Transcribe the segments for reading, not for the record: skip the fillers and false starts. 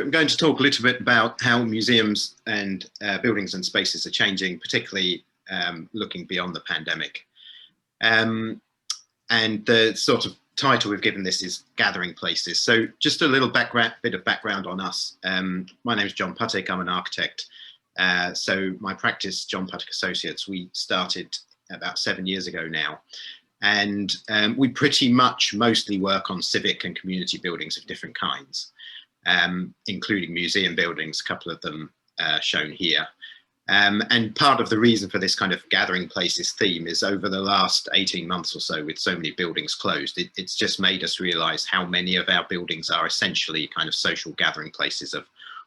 I'm going to talk a little bit about how museums and buildings and spaces are changing, particularly looking beyond the pandemic. And the sort of title we've given this is Gathering Places. So just a little bit of background on us. My name is John Puttick, I'm an architect. So my practice, John Puttick Associates, we started about 7 years ago now. And we pretty much mostly work on civic and community buildings of different kinds, including museum buildings, a couple of them shown here. And part of the reason for this kind of gathering places theme is over the last 18 months or so, with so many buildings closed, it's just made us realize how many of our buildings are essentially kind of social gathering places of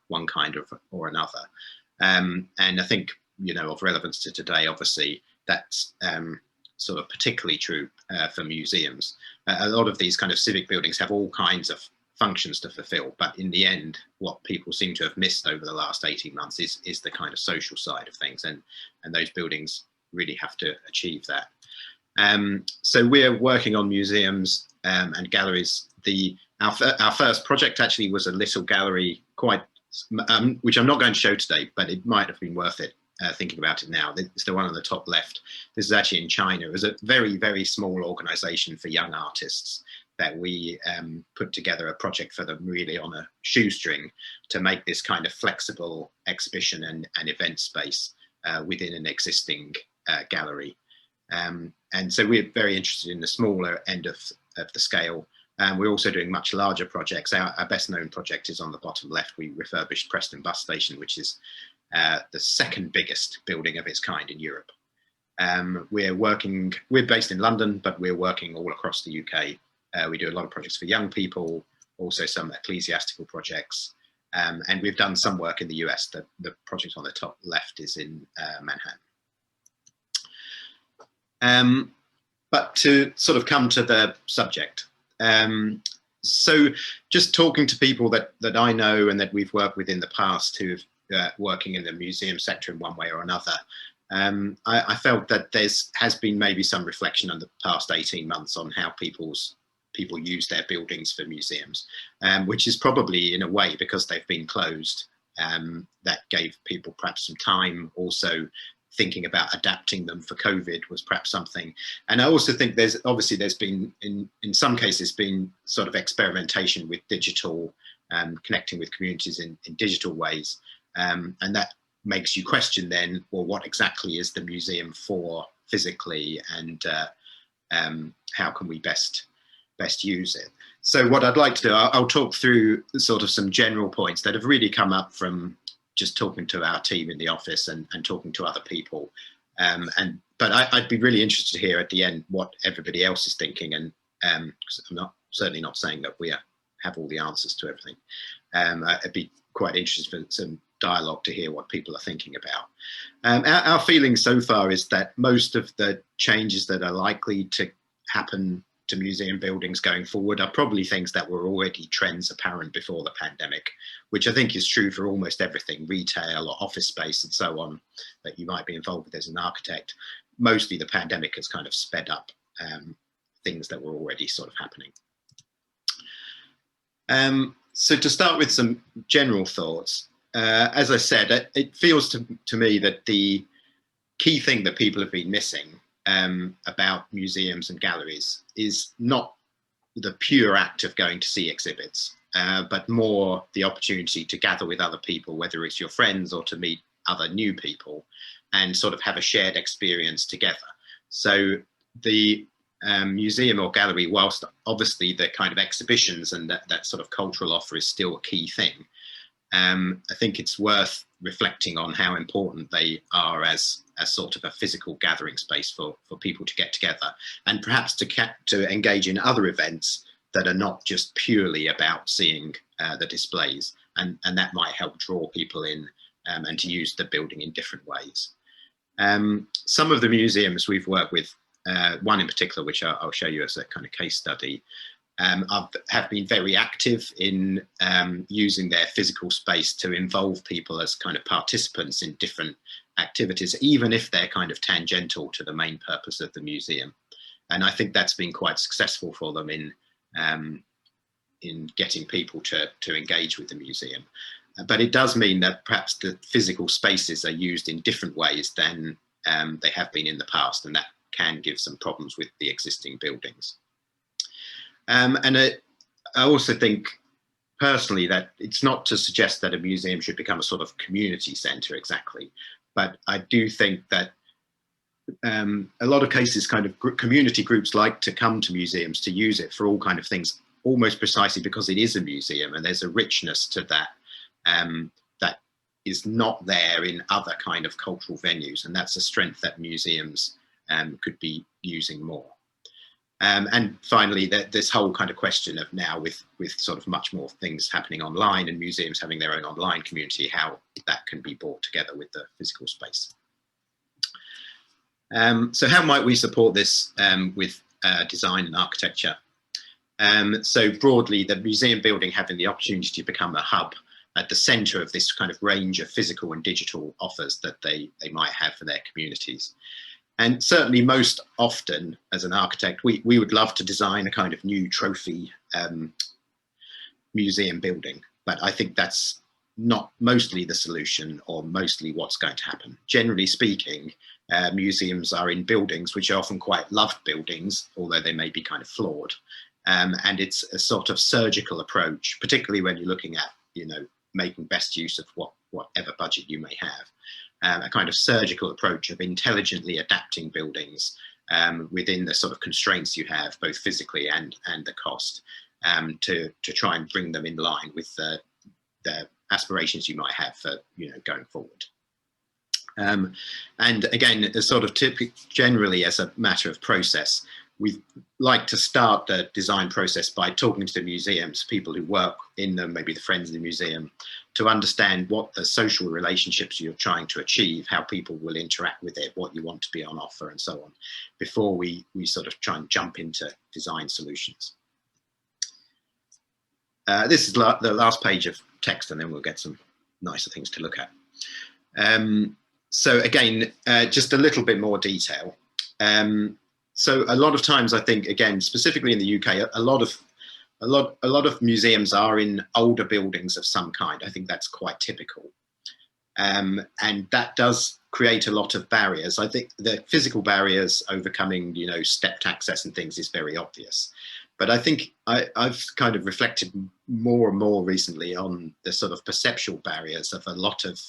one kind or another. And I think, you know, of relevance to today, obviously, that's sort of particularly true for museums. A lot of these kind of civic buildings have all kinds of functions to fulfill, but in the end, what people seem to have missed over the last 18 months is the kind of social side of things, and those buildings really have to achieve that. So we're working on museums and galleries. Our first project actually was a little gallery, which I'm not going to show today, but it might have been worth it. Thinking about it now, it's the one on the top left. This is actually in China. It was a very, very small organization for young artists that we put together a project for them really on a shoestring to make this kind of flexible exhibition and event space within an existing gallery. And so we're very interested in the smaller end of the scale. We're also doing much larger projects. Our best known project is on the bottom left. We refurbished Preston Bus Station, which is the second biggest building of its kind in Europe. We're based in London, but we're working all across the UK. We do a lot of projects for young people, also some ecclesiastical projects, and we've done some work in the US. The project on the top left is in Manhattan. But to sort of come to the subject, so just talking to people that I know and that we've worked with in the past who've working in the museum sector in one way or another, I felt that has been maybe some reflection on the past 18 months on how people use their buildings for museums, which is probably in a way because they've been closed, that gave people perhaps some time. Also thinking about adapting them for COVID was perhaps something. And I also think there's been in some cases been sort of experimentation with digital, connecting with communities in digital ways. And that makes you question then, well, what exactly is the museum for physically, and how can we best use it? So what I'd like to do, I'll talk through sort of some general points that have really come up from just talking to our team in the office and talking to other people. But I'd be really interested to hear at the end what everybody else is thinking, and because I'm certainly not saying that we have all the answers to everything. I'd be quite interested for some dialogue to hear what people are thinking about. Our feeling so far is that most of the changes that are likely to happen to museum buildings going forward are probably things that were already trends apparent before the pandemic, which I think is true for almost everything, retail or office space and so on, that you might be involved with as an architect. Mostly the pandemic has kind of sped up things that were already sort of happening. So to start with some general thoughts, as I said, it feels to me that the key thing that people have been missing about museums and galleries is not the pure act of going to see exhibits, but more the opportunity to gather with other people, whether it's your friends or to meet other new people and sort of have a shared experience together. So the museum or gallery, whilst obviously the kind of exhibitions and that sort of cultural offer is still a key thing, I think it's worth reflecting on how important they are as sort of a physical gathering space for people to get together, and perhaps to engage in other events that are not just purely about seeing the displays, and that might help draw people in and to use the building in different ways. Some of the museums we've worked with, one in particular, which I'll show you as a kind of case study, have been very active in using their physical space to involve people as kind of participants in different activities, even if they're kind of tangential to the main purpose of the museum. And I think that's been quite successful for them in in getting people to engage with the museum. But it does mean that perhaps the physical spaces are used in different ways than they have been in the past, and that can give some problems with the existing buildings. I also think personally that it's not to suggest that a museum should become a sort of community centre exactly, but I do think that a lot of cases kind of community groups like to come to museums to use it for all kind of things, almost precisely because it is a museum, and there's a richness to that that is not there in other kind of cultural venues, and that's a strength that museums could be using more. And finally, this whole kind of question of now with sort of much more things happening online and museums having their own online community, how that can be brought together with the physical space. So how might we support this with design and architecture? So broadly, the museum building having the opportunity to become a hub at the centre of this kind of range of physical and digital offers that they might have for their communities. And certainly most often as an architect, we would love to design a kind of new trophy museum building, but I think that's not mostly the solution or mostly what's going to happen. Generally speaking, museums are in buildings which are often quite loved buildings, although they may be kind of flawed. And it's a sort of surgical approach, particularly when you're looking at, making best use of whatever budget you may have. A kind of surgical approach of intelligently adapting buildings within the sort of constraints you have, both physically and the cost, to try and bring them in line with the aspirations you might have for going forward. And again, as sort of generally as a matter of process, we like to start the design process by talking to the museums, people who work in them, maybe the friends of the museum, to understand what the social relationships you're trying to achieve, how people will interact with it, what you want to be on offer, and so on, before we sort of try and jump into design solutions. This is the last page of text, and then we'll get some nicer things to look at. So again, just a little bit more detail. So a lot of times, I think, again, specifically in the UK, a lot of museums are in older buildings of some kind. I think that's quite typical. And that does create a lot of barriers. I think the physical barriers overcoming, stepped access and things is very obvious. But I think I've kind of reflected more and more recently on the sort of perceptual barriers of a lot of,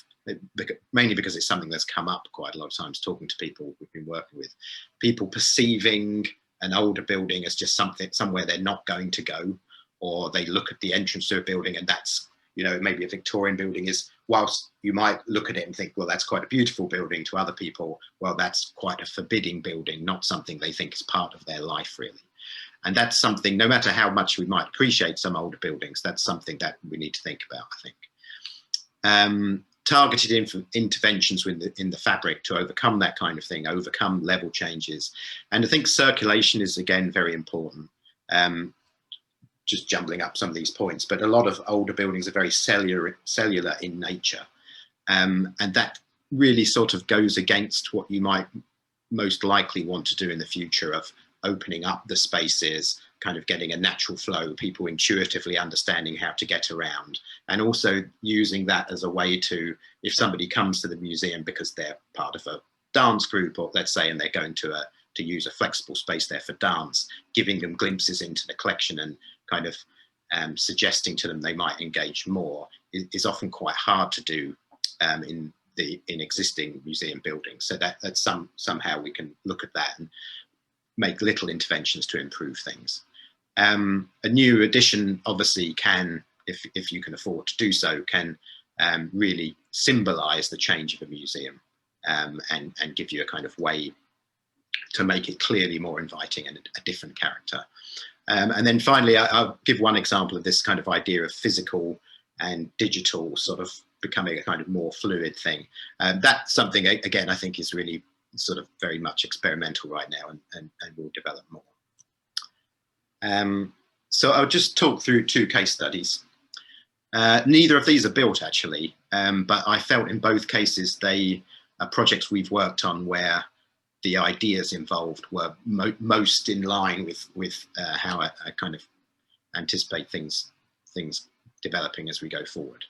mainly because it's something that's come up quite a lot of times talking to people we've been working with, people perceiving an older building as just somewhere they're not going to go, or they look at the entrance to a building and that's, maybe a Victorian building is, whilst you might look at it and think, well, that's quite a beautiful building, to other people, well, that's quite a forbidding building, not something they think is part of their life really. And that's something, no matter how much we might appreciate some older buildings, that's something that we need to think about, I think. Targeted interventions in the fabric to overcome that kind of thing, overcome level changes. And I think circulation is, again, very important. Just jumbling up some of these points, but a lot of older buildings are very cellular in nature. And that really sort of goes against what you might most likely want to do in the future of opening up the spaces, kind of getting a natural flow, people intuitively understanding how to get around, and also using that as a way to, if somebody comes to the museum because they're part of a dance group, or let's say, and they're going to use a flexible space there for dance, giving them glimpses into the collection and kind of suggesting to them they might engage more is often quite hard to do in existing museum buildings. So that's somehow we can look at that and make little interventions to improve things. A new addition obviously can, if you can afford to do so, can really symbolise the change of a museum and give you a kind of way to make it clearly more inviting and a different character. And then finally, I'll give one example of this kind of idea of physical and digital sort of becoming a kind of more fluid thing. That's something, again, I think is really sort of very much experimental right now and will develop more. So I'll just talk through two case studies. Neither of these are built actually, but I felt in both cases they are projects we've worked on where the ideas involved were most in line with how a kind of anticipate things developing as we go forward.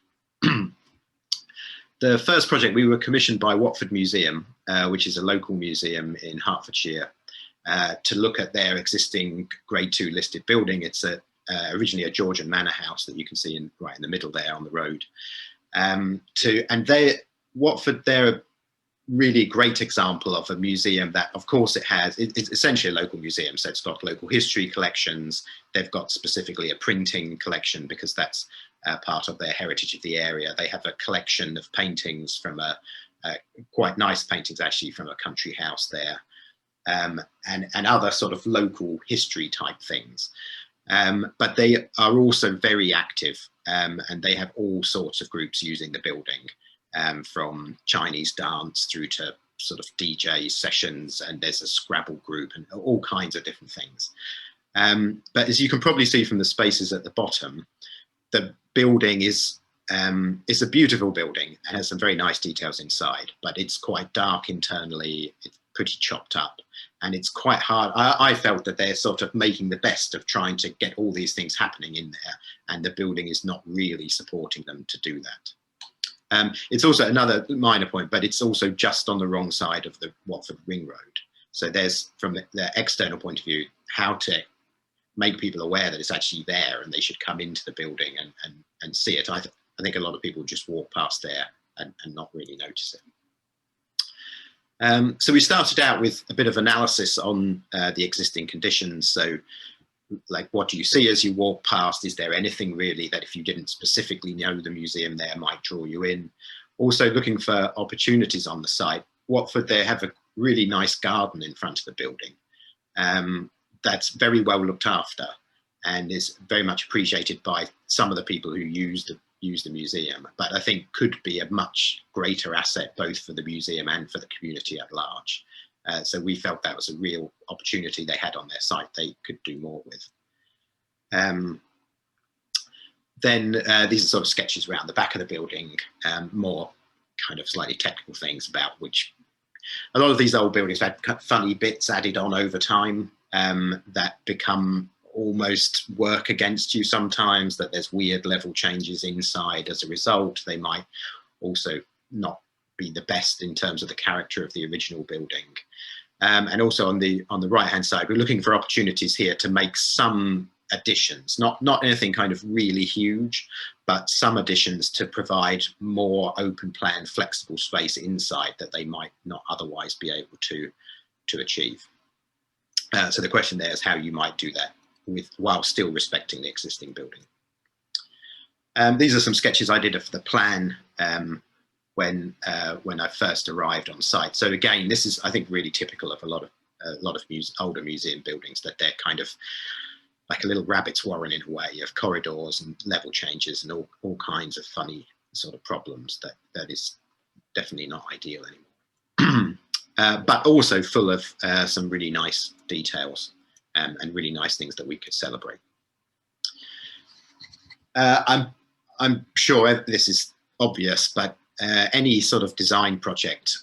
The first project, we were commissioned by Watford Museum, which is a local museum in Hertfordshire, to look at their existing Grade 2 listed building. It's originally a Georgian manor house that you can see right in the middle there on the road. Watford, they're a really great example of a museum that, of course, it's essentially a local museum. So it's got local history collections. They've got specifically a printing collection because that's part of their heritage of the area. They have a collection of paintings from quite nice paintings actually from a country house there, and other sort of local history type things. But they are also very active, and they have all sorts of groups using the building, from Chinese dance through to sort of DJ sessions, and there's a Scrabble group and all kinds of different things. But as you can probably see from the spaces at the bottom, the building is a beautiful building and has some very nice details inside, but it's quite dark internally. It's pretty chopped up, and it's quite hard. I felt that they're sort of making the best of trying to get all these things happening in there, and the building is not really supporting them to do that. It's also another minor point, but it's also just on the wrong side of the Watford Ring Road. So there's, from the external point of view, how to make people aware that it's actually there and they should come into the building and see it. I think a lot of people just walk past there and not really notice it. So we started out with a bit of analysis on the existing conditions. So, like, what do you see as you walk past? Is there anything really that, if you didn't specifically know the museum there, might draw you in? Also looking for opportunities on the site. Watford, they have a really nice garden in front of the building. That's very well looked after and is very much appreciated by some of the people who use the museum, but I think could be a much greater asset both for the museum and for the community at large. So we felt that was a real opportunity they had on their site they could do more with. Then these are sort of sketches around the back of the building, more kind of slightly technical things about which a lot of these old buildings had funny bits added on over time that become almost work against you sometimes, that there's weird level changes inside as a result. They might also not be the best in terms of the character of the original building. And also on the right hand side, we're looking for opportunities here to make some additions, not anything kind of really huge, but some additions to provide more open plan, flexible space inside that they might not otherwise be able to achieve. So the question there is how you might do that while still respecting the existing building. These are some sketches I did of the plan when I first arrived on site. So again, this is, I think, really typical of a lot of older museum buildings, that they're kind of like a little rabbit's warren in a way, of corridors and level changes and all kinds of funny sort of problems that is definitely not ideal anymore. But also full of some really nice details and really nice things that we could celebrate. I'm sure this is obvious, but any sort of design project,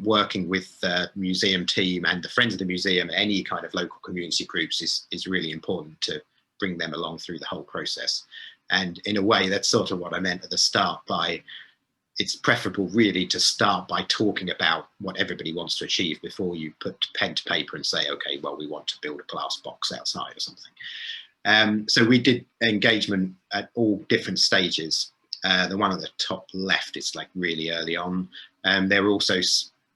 working with the museum team and the Friends of the Museum, any kind of local community groups is really important to bring them along through the whole process. And in a way, that's sort of what I meant at the start by, it's preferable really to start by talking about what everybody wants to achieve before you put pen to paper and say, okay, well, we want to build a glass box outside or something. So we did engagement at all different stages. The one at the top left is like really early on. There were also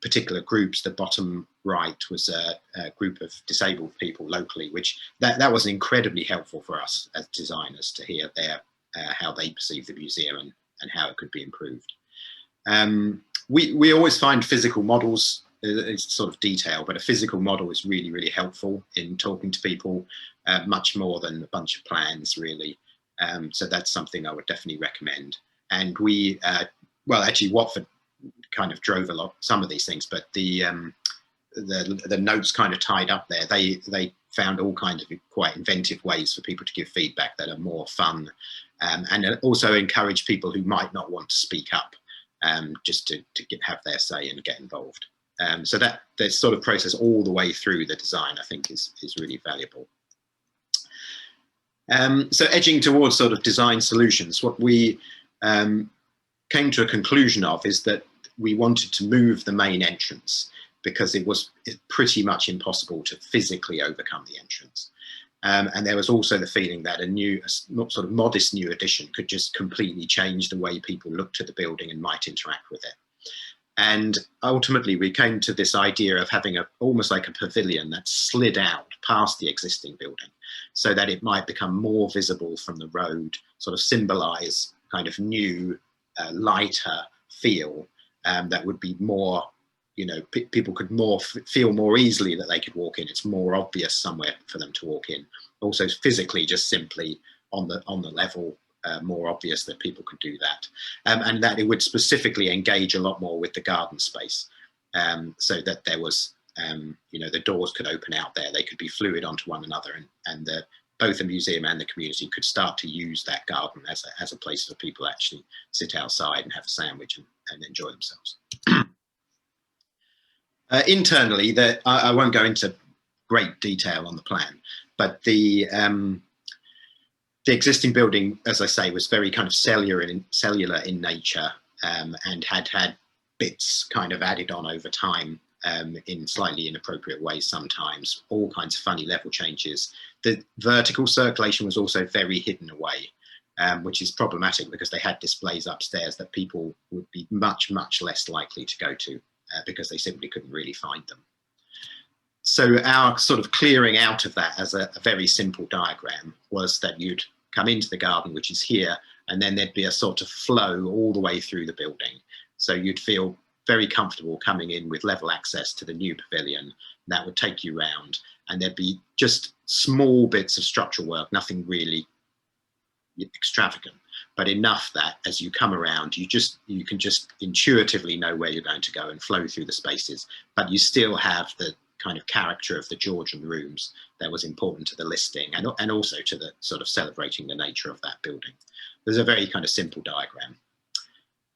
particular groups. The bottom right was a group of disabled people locally, which that was incredibly helpful for us as designers to hear how they perceive the museum and how it could be improved. We always find physical models, it's sort of detail, but a physical model is really, really helpful in talking to people, much more than a bunch of plans, really. So that's something I would definitely recommend. And we, well, actually, Watford kind of drove some of these things, but the notes kind of tied up there. They found all kinds of quite inventive ways for people to give feedback that are more fun, and also encourage people who might not want to speak up, just to have their say and get involved. So that sort of process all the way through the design, I think, is really valuable. So edging towards sort of design solutions, what we came to a conclusion of is that we wanted to move the main entrance because it was pretty much impossible to physically overcome the entrance. And there was also the feeling that a sort of modest new addition could just completely change the way people looked at the building and might interact with it. And ultimately, we came to this idea of having almost like a pavilion that slid out past the existing building so that it might become more visible from the road, sort of symbolize kind of new, lighter feel that would be more, people could feel more easily that they could walk in. It's more obvious somewhere for them to walk in. Also physically, just simply on the level, more obvious that people could do that, and that it would specifically engage a lot more with the garden space, so that there was, the doors could open out there, they could be fluid onto one another, and both the museum and the community could start to use that garden as a place for people to actually sit outside and have a sandwich and enjoy themselves. Internally, I won't go into great detail on the plan, but the existing building, as I say, was very kind of cellular in nature, and had bits kind of added on over time in slightly inappropriate ways sometimes, all kinds of funny level changes. The vertical circulation was also very hidden away, which is problematic because they had displays upstairs that people would be much, much less likely to go to because they simply couldn't really find them. So our sort of clearing out of that as a very simple diagram was that you'd come into the garden, which is here, and then there'd be a sort of flow all the way through the building. So you'd feel very comfortable coming in with level access to the new pavilion. That would take you round, and there'd be just small bits of structural work, nothing really extravagant, but enough that as you come around, you can just intuitively know where you're going to go and flow through the spaces, but you still have the kind of character of the Georgian rooms that was important to the listing, and also to the sort of celebrating the nature of that building. There's a very kind of simple diagram.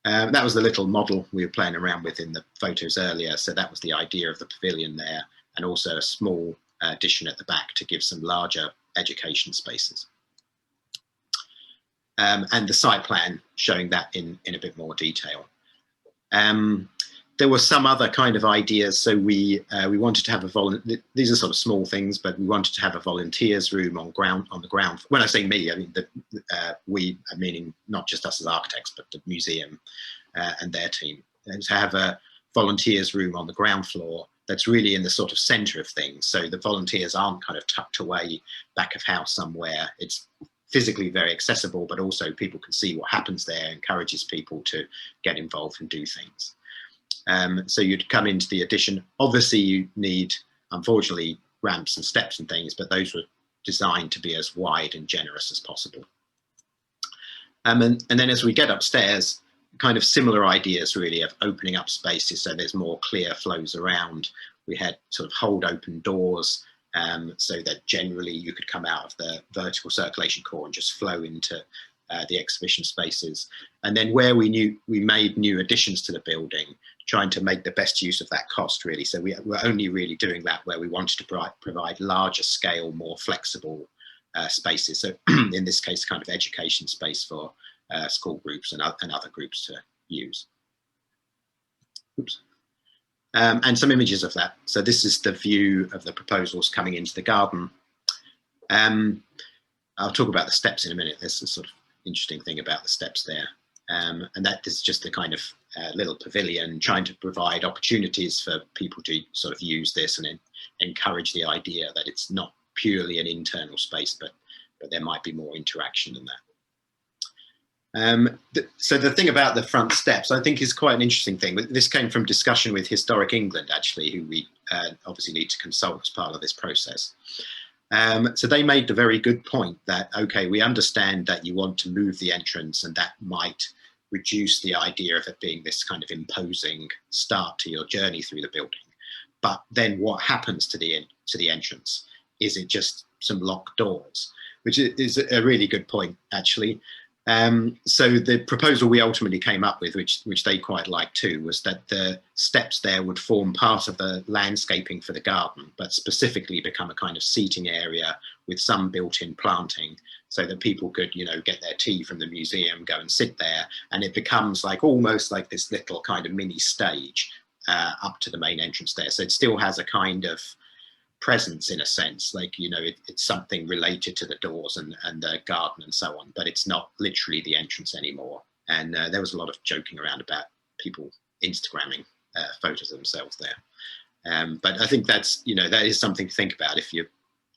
That was the little model we were playing around with in the photos earlier. So that was the idea of the pavilion there, and also a small addition at the back to give some larger education spaces. And the site plan showing that in a bit more detail. There were some other kind of ideas. So we wanted to have these are sort of small things, but we wanted to have a volunteers room on the ground. When I say me, I mean we, meaning not just us as architects, but the museum and their team. And to have a volunteers room on the ground floor that's really in the sort of center of things. So the volunteers aren't kind of tucked away back of house somewhere. It's physically very accessible, but also people can see what happens there, encourages people to get involved and do things. So you'd come into the addition. Obviously, you need, unfortunately, ramps and steps and things, but those were designed to be as wide and generous as possible. And then as we get upstairs, kind of similar ideas really of opening up spaces so there's more clear flows around. We had sort of hold open doors so that generally you could come out of the vertical circulation core and just flow into the exhibition spaces. And then where we made new additions to the building, trying to make the best use of that cost really. So we were only really doing that where we wanted to provide larger scale, more flexible spaces. So in this case, kind of education space for school groups and other groups to use. Oops. And some images of that. So this is the view of the proposals coming into the garden. I'll talk about the steps in a minute. There's a sort of interesting thing about the steps there. And that is just the kind of little pavilion, trying to provide opportunities for people to sort of use this and encourage the idea that it's not purely an internal space, but there might be more interaction than that. So the thing about the front steps, I think, is quite an interesting thing. This came from discussion with Historic England, actually, who we obviously need to consult as part of this process. So they made the very good point that, okay, we understand that you want to move the entrance and that might reduce the idea of it being this kind of imposing start to your journey through the building. But then what happens to the entrance? Is it just some locked doors? Which is a really good point, actually. So the proposal we ultimately came up with, which they quite liked too, was that the steps there would form part of the landscaping for the garden, but specifically become a kind of seating area with some built-in planting, so that people could, you know, get their tea from the museum, go and sit there, and it becomes like almost like this little kind of mini stage up to the main entrance there. So it still has a kind of presence in a sense, like, you know, it's something related to the doors and the garden and so on, but it's not literally the entrance anymore. And there was a lot of joking around about people Instagramming photos of themselves there. But I think that's, you know, that is something to think about. If you,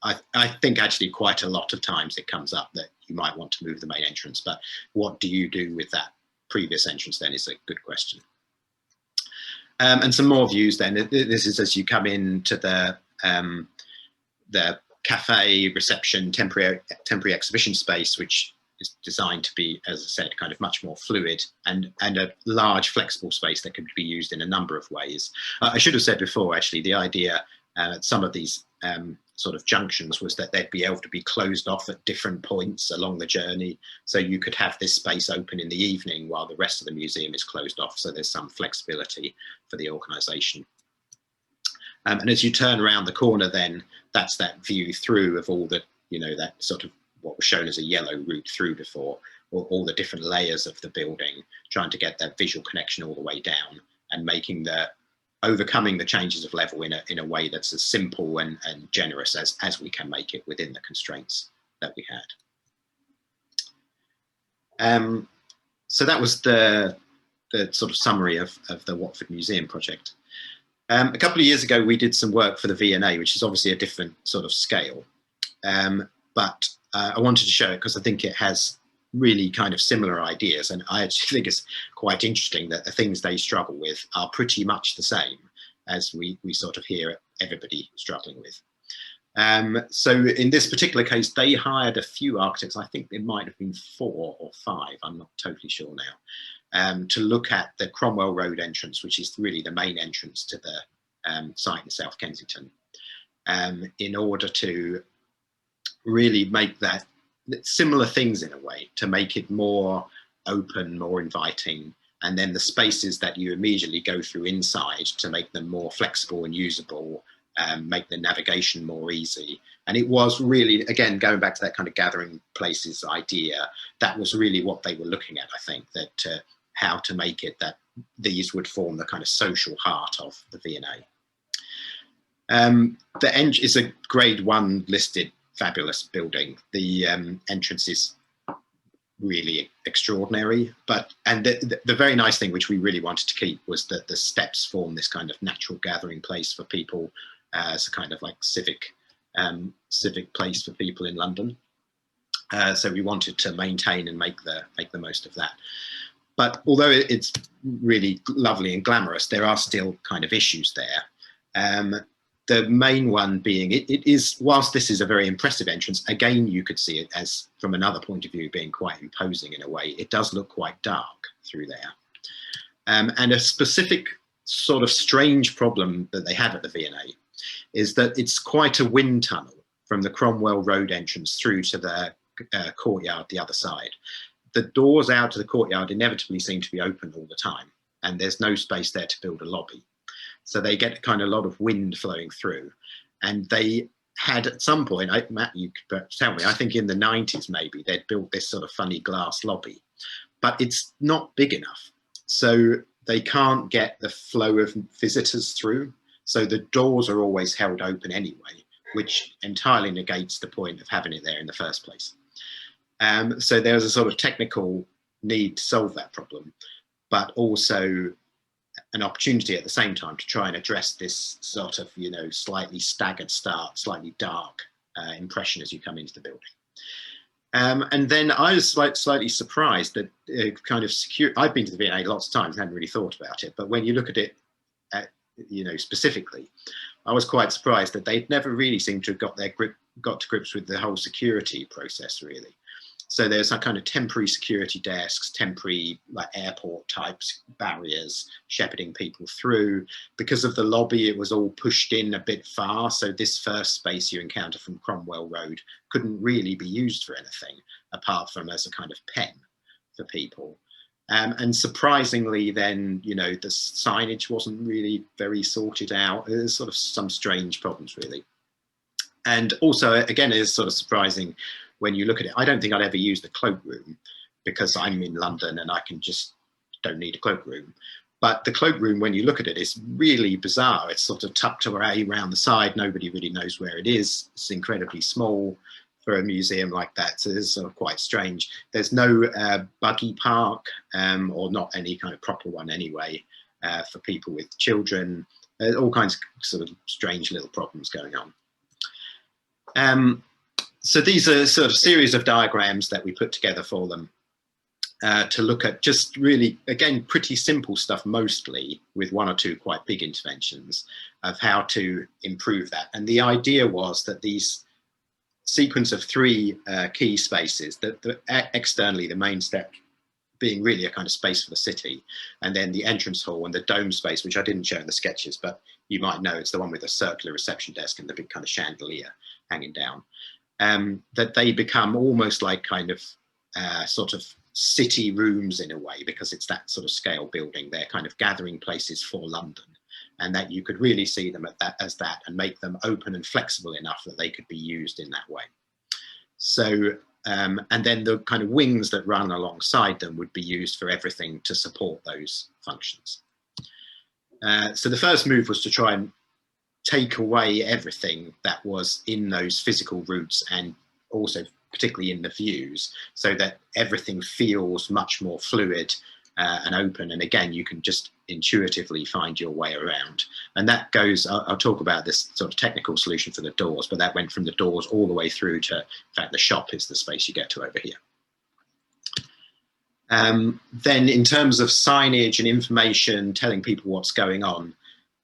I think actually quite a lot of times it comes up that you might want to move the main entrance, but what do you do with that previous entrance then is a good question. And some more views then. This is as you come into the cafe, reception, temporary exhibition space, which is designed to be, as I said, kind of much more fluid and a large flexible space that can be used in a number of ways. I should have said before, actually, the idea at some of these sort of junctions was that they'd be able to be closed off at different points along the journey. So you could have this space open in the evening while the rest of the museum is closed off. So there's some flexibility for the organisation. And as you turn around the corner, then that's that view through of all the, you know, that sort of what was shown as a yellow route through before, or all the different layers of the building, trying to get that visual connection all the way down and making overcoming the changes of level in a way that's as simple and generous as we can make it within the constraints that we had. So that was the sort of summary of the Watford Museum project. A couple of years ago, we did some work for the V&A, which is obviously a different sort of scale. But I wanted to show it because I think it has really kind of similar ideas. And I actually think it's quite interesting that the things they struggle with are pretty much the same as we sort of hear everybody struggling with. So in this particular case, they hired a few architects. I think there might have been 4 or 5, I'm not totally sure now, to look at the Cromwell Road entrance, which is really the main entrance to the site in South Kensington, in order to really make that similar things in a way, to make it more open, more inviting, and then the spaces that you immediately go through inside to make them more flexible and usable, make the navigation more easy. And it was really, again, going back to that kind of gathering places idea, that was really what they were looking at, I think, that how to make it that these would form the kind of social heart of the V&A. The entrance is a grade 1 listed fabulous building. The entrance is really extraordinary, and the very nice thing which we really wanted to keep was that the steps form this kind of natural gathering place for people, as a kind of like civic place for people in London. So we wanted to maintain and make the most of that. But although it's really lovely and glamorous, there are still kind of issues there. The main one being, it is, whilst this is a very impressive entrance, again, you could see it as, from another point of view, being quite imposing in a way. It does look quite dark through there. And a specific sort of strange problem that they have at the V&A is that it's quite a wind tunnel from the Cromwell Road entrance through to the courtyard the other side. The doors out to the courtyard inevitably seem to be open all the time, and there's no space there to build a lobby. So they get kind of a lot of wind flowing through. And they had at some point, Matt, you could tell me, I think in the 90s maybe, they'd built this sort of funny glass lobby, but it's not big enough. So they can't get the flow of visitors through. So the doors are always held open anyway, which entirely negates the point of having it there in the first place. So there's a sort of technical need to solve that problem, but also an opportunity at the same time to try and address this sort of, you know, slightly staggered start, slightly dark impression as you come into the building. And then I was slightly surprised that kind of secure. I've been to the V&A lots of times, hadn't really thought about it, but when you look at it, you know, specifically, I was quite surprised that they'd never really seemed to have got to grips with the whole security process, really. So there's some kind of temporary security desks, temporary like airport types barriers shepherding people through. Because of the lobby, it was all pushed in a bit far. So this first space you encounter from Cromwell Road couldn't really be used for anything apart from as a kind of pen. for people. And surprisingly then, you know, the signage wasn't really very sorted out. There's sort of some strange problems really. And also, again, it's sort of surprising when you look at it. I don't think I'd ever use the Cloak Room because I'm in London and I can just don't need a Cloak Room. But the Cloak Room, when you look at it, is really bizarre. It's sort of tucked away around the side. Nobody really knows where it is. It's incredibly small for a museum like that, so it's sort of quite strange. There's no buggy park, or not any kind of proper one anyway, for people with children. All kinds of sort of strange little problems going on. So these are sort of series of diagrams that we put together for them to look at just really, again, pretty simple stuff mostly, with one or two quite big interventions of how to improve that. And the idea was that these sequence of three key spaces, externally the main step being really a kind of space for the city, and then the entrance hall and the dome space, which I didn't show in the sketches, but you might know it's the one with the circular reception desk and the big kind of chandelier hanging down, that they become almost like kind of sort of city rooms in a way, because it's that sort of scale building. They're kind of gathering places for London, and that you could really see them as that and make them open and flexible enough that they could be used in that way. So, and then the kind of wings that run alongside them would be used for everything to support those functions. So the first move was to try and take away everything that was in those physical routes, and also particularly in the views, so that everything feels much more fluid and open, and again you can just intuitively find your way around. And that goes, I'll talk about this sort of technical solution for the doors, but that went from the doors all the way through to, in fact, the shop is the space you get to over here. Then in terms of signage and information, telling people what's going on,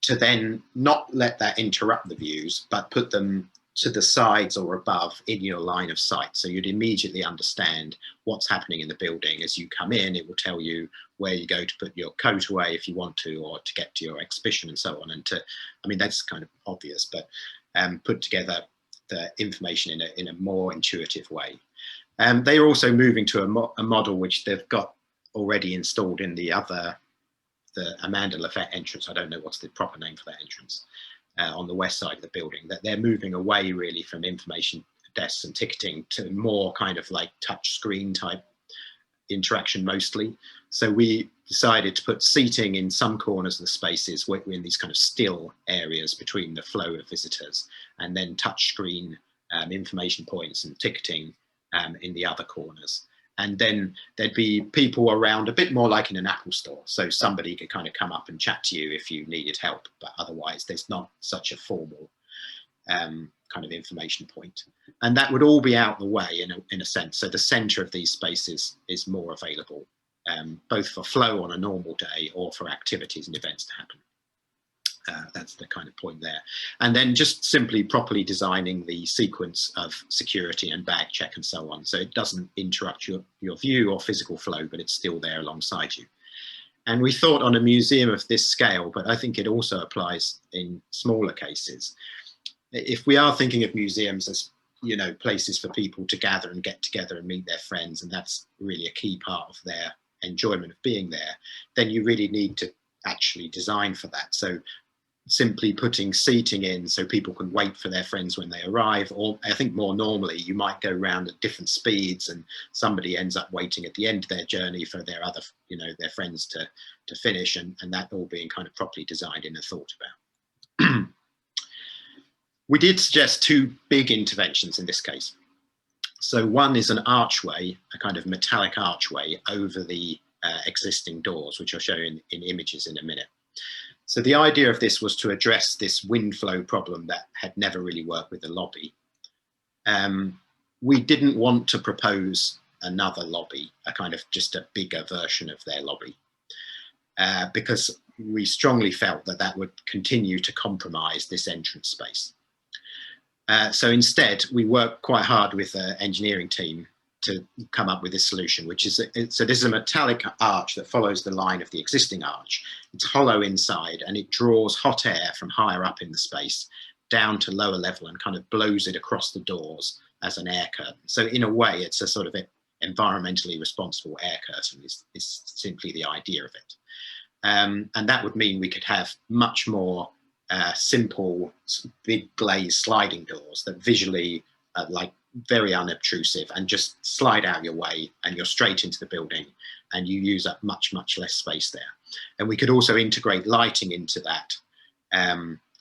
to then not let that interrupt the views, but put them to the sides or above in your line of sight. So you'd immediately understand what's happening in the building. As you come in, it will tell you where you go to put your coat away if you want to, or to get to your exhibition and so on. And to, I mean, that's kind of obvious, but put together the information in a more intuitive way. They are also moving to a model which they've got already installed in the Amanda Lafette entrance. I don't know what's the proper name for that entrance. On the west side of the building, that they're moving away really from information desks and ticketing to more kind of like touch screen type interaction mostly. So we decided to put seating in some corners of the spaces. We're in these kind of still areas between the flow of visitors, and then touch screen information points and ticketing in the other corners. And then there'd be people around a bit more like in an Apple store. So somebody could kind of come up and chat to you if you needed help, but otherwise there's not such a formal kind of information point. And that would all be out the way in a sense. So the center of these spaces is more available, both for flow on a normal day or for activities and events to happen. That's the kind of point there. And then just simply properly designing the sequence of security and bag check and so on, so it doesn't interrupt your view or physical flow, but it's still there alongside you. And we thought on a museum of this scale, but I think it also applies in smaller cases. If we are thinking of museums as, you know, places for people to gather and get together and meet their friends, and that's really a key part of their enjoyment of being there, then you really need to actually design for that. So simply putting seating in so people can wait for their friends when they arrive, or I think more normally you might go around at different speeds and somebody ends up waiting at the end of their journey for their other, you know, their friends to finish, and that all being kind of properly designed and thought about. We did suggest two big interventions in this case. So one is an archway, a kind of metallic archway over the existing doors, which I'll show you in images in a minute. So the idea of this was to address this wind flow problem that had never really worked with the lobby. We didn't want to propose another lobby, a kind of just a bigger version of their lobby, because we strongly felt that that would continue to compromise this entrance space. So instead, we worked quite hard with the engineering team to come up with this solution, which is, so this is a metallic arch that follows the line of the existing arch. It's hollow inside and it draws hot air from higher up in the space down to lower level and kind of blows it across the doors as an air curtain. So in a way, it's a sort of environmentally responsible air curtain is simply the idea of it. And that would mean we could have much more simple, big glazed sliding doors that visually like very unobtrusive and just slide out your way and you're straight into the building and you use up much less space there. And we could also integrate lighting into that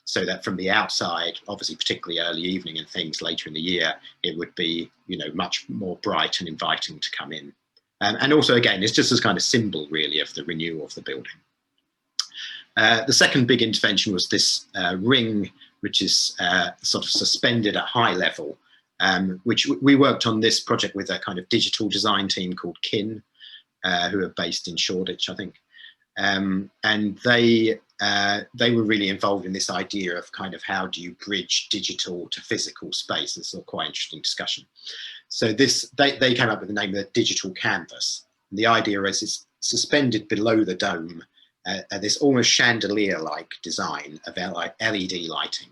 so that from the outside, obviously particularly early evening and things later in the year, it would be, you know, much more bright and inviting to come in. And also, again, it's just as kind of symbol really of the renewal of the building. The second big intervention was this ring, which is sort of suspended at high level, which we worked on this project with a kind of digital design team called Kin, who are based in Shoreditch, I think. And they were really involved in this idea of kind of how do you bridge digital to physical space. It's a quite interesting discussion. So they came up with the name of the digital canvas. And the idea is it's suspended below the dome, this almost chandelier-like design of LED lighting.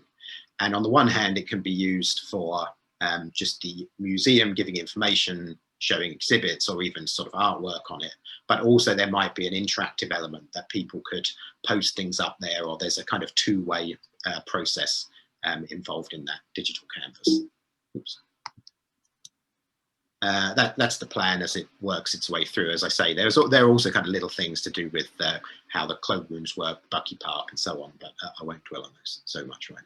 And on the one hand, it can be used for just the museum giving information, showing exhibits or even sort of artwork on it. But also there might be an interactive element that people could post things up there, or there's a kind of two-way process involved in that digital canvas. Oops. That's the plan as it works its way through. As I say, there are also kind of little things to do with how the cloak rooms work, Bucky Park and so on, but I won't dwell on those so much right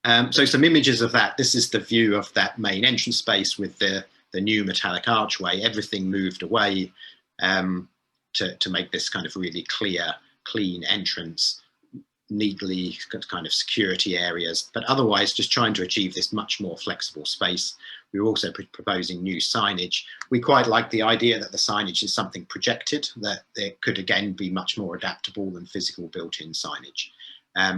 now. So some images of that. This is the view of that main entrance space with the new metallic archway. Everything moved away to make this kind of really clear, clean entrance, neatly kind of security areas, but otherwise just trying to achieve this much more flexible space. We were also proposing new signage. We quite like the idea that the signage is something projected, that it could again be much more adaptable than physical built-in signage.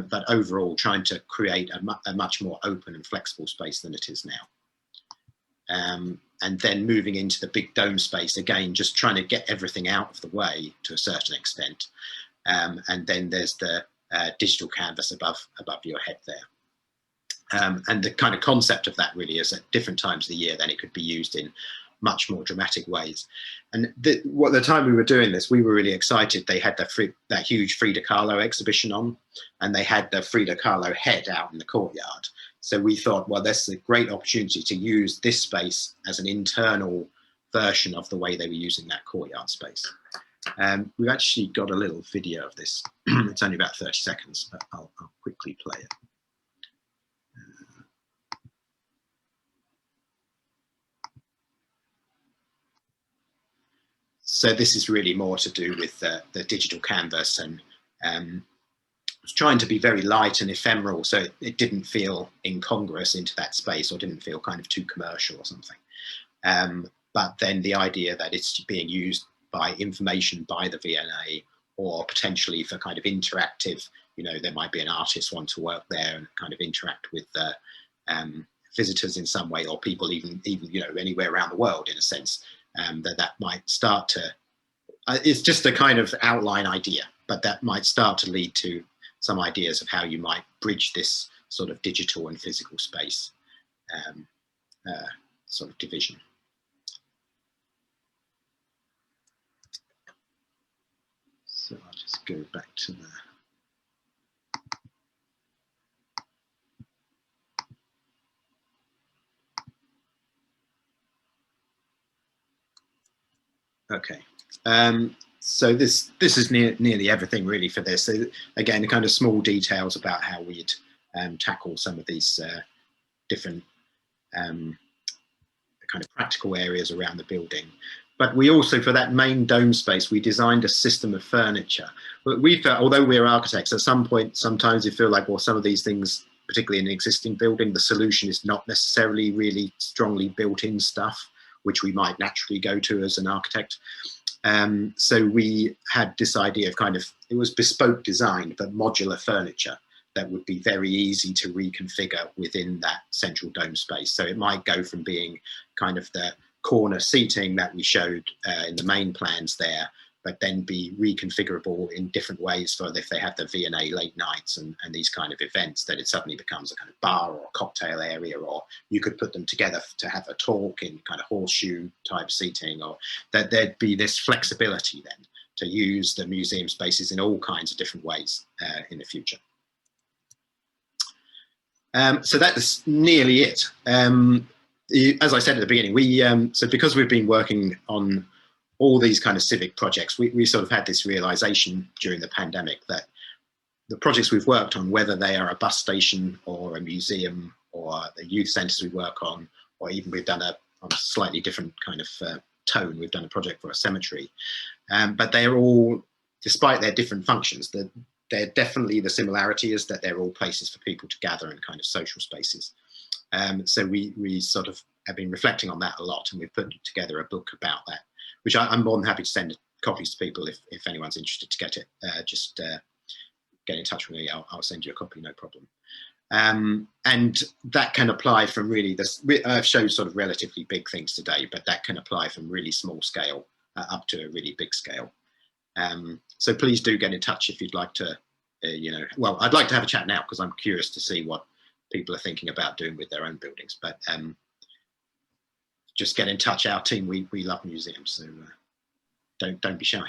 But overall trying to create a much more open and flexible space than it is now. And then moving into the big dome space, again, just trying to get everything out of the way to a certain extent. And then there's the digital canvas above your head there. And the kind of concept of that really is at different times of the year, then it could be used in much more dramatic ways. And the time we were doing this, we were really excited. They had that huge Frida Kahlo exhibition on, and they had the Frida Kahlo head out in the courtyard. So we thought, well, this is a great opportunity to use this space as an internal version of the way they were using that courtyard space. We've actually got a little video of this. It's only about 30 seconds, but I'll quickly play it. So this is really more to do with the digital canvas, and was trying to be very light and ephemeral, so it didn't feel incongruous into that space or didn't feel kind of too commercial or something. But then the idea that it's being used by information by the V&A, or potentially for kind of interactive, you know, there might be an artist want to work there and kind of interact with the visitors in some way, or people even you know, anywhere around the world in a sense. That might start to, it's just a kind of outline idea, but that might start to lead to some ideas of how you might bridge this sort of digital and physical space sort of division. So I'll just go back to the okay. So this is nearly everything really for this. So again, the kind of small details about how we'd tackle some of these different kind of practical areas around the building. But we also, for that main dome space, we designed a system of furniture. But we felt, although we're architects, at some point, sometimes we feel like, well, some of these things, particularly in an existing building, the solution is not necessarily really strongly built-in stuff, which we might naturally go to as an architect. So we had this idea of kind of, it was bespoke design, but modular furniture that would be very easy to reconfigure within that central dome space. So it might go from being kind of the corner seating that we showed in the main plans there, but then be reconfigurable in different ways for if they have the V&A late nights and these kind of events, that it suddenly becomes a kind of bar or a cocktail area, or you could put them together to have a talk in kind of horseshoe type seating, or that there'd be this flexibility then to use the museum spaces in all kinds of different ways in the future. So that's nearly it. As I said at the beginning, so because we've been working on all these kind of civic projects, we sort of had this realization during the pandemic that the projects we've worked on, whether they are a bus station or a museum or the youth centres we work on, or even we've done on a slightly different kind of tone, we've done a project for a cemetery, but they're all, despite their different functions, they're definitely, the similarity is that they're all places for people to gather in kind of social spaces. So we sort of have been reflecting on that a lot, and we've put together a book about that, which I'm more than happy to send copies to people if anyone's interested to get it. Just get in touch with me. I'll send you a copy, no problem. And that can apply from really this. I've shown sort of relatively big things today, but that can apply from really small scale up to a really big scale. So please do get in touch if you'd like to, well, I'd like to have a chat now because I'm curious to see what people are thinking about doing with their own buildings. But just get in touch. Our team, we love museums, so don't be shy.